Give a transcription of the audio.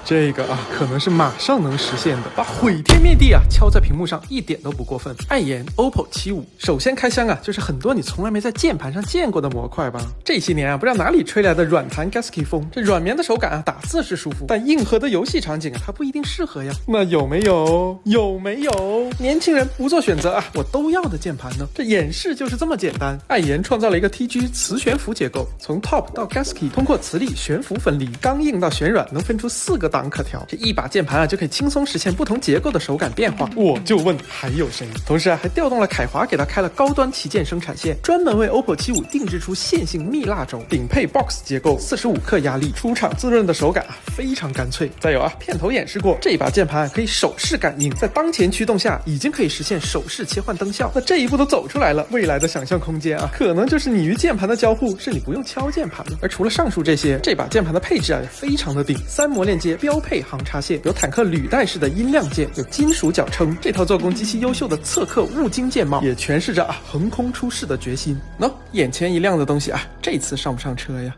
这个啊，可能是马上能实现的，把毁天灭地啊敲在屏幕上一点都不过分。爱研 OPPO 75，首先开箱啊，就是很多你从来没在键盘上见过的模块吧。这些年啊，不知道哪里吹来的软弹 Gasky 风，这软绵的手感啊，打字是舒服，但硬核的游戏场景啊，它不一定适合呀。那有没有？有没有？年轻人不做选择啊，我都要的键盘呢？这演示就是这么简单。爱研创造了一个 TG 磁悬浮结构，从 Top 到 Gasky 通过磁力悬浮分离，刚硬到旋软，能分出4个档可调。这一把键盘啊，就可以轻松实现不同结构的手感变化。我就问还有谁？同时啊，还调动了凯华给它开了高端旗舰生产线，专门为 OPPO 75定制出线性蜜蜡轴，顶配 Box 结构，45克压力，出厂滋润的手感啊，非常干脆。再有啊，片头演示过，这把键盘可以手势感应，在当前驱动下已经可以实现手势切换灯效。那这一步都走出来了，未来的想象空间啊，可能就是你与键盘的交互是你不用敲键盘的。而除了上述这些，这把键盘的配置啊也非常的顶，3模链接标配行插线，有坦克履带式的音量键，有金属脚撑，这套做工极其优秀的侧刻镀金键帽也诠释着啊横空出世的决心。喏，眼前一亮的东西啊，这次上不上车呀？